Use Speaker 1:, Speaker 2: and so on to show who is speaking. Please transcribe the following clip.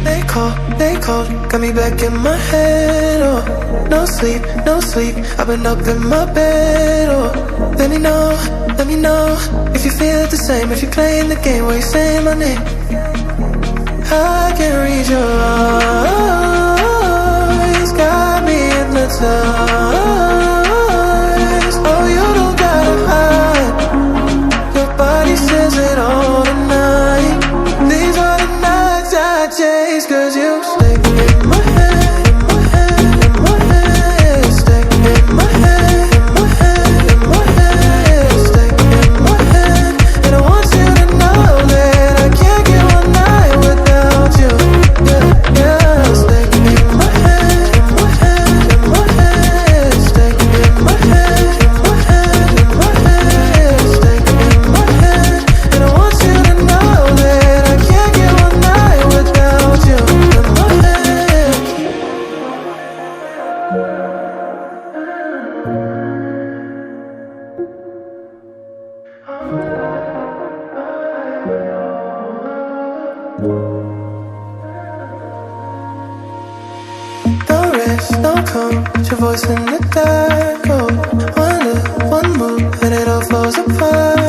Speaker 1: they called, got me back in my head, oh. No sleep, I've been up in my bed, oh. Let me know, if you feel the same, if you're playing the game where you're saying my name. I can read your eyes, got me hypnotized. Oh, you don't gotta hide, your body says it all tonight. These are the nights I chase, 'cause you stay in my head, in my head, in my head. Stay in my head, in my head, in my head. Stay in my head, and I want you to know that I can't get one night without you. Yeah, yeah. Stay in my head, in my head, in my head. Stay in my head, in my head, in my head. Stay in my head, and I want you to know that I can't get one night without you. In my head. Don't rest, don't come, put your voice in the dark, oh. One look, one move, and it all falls apart.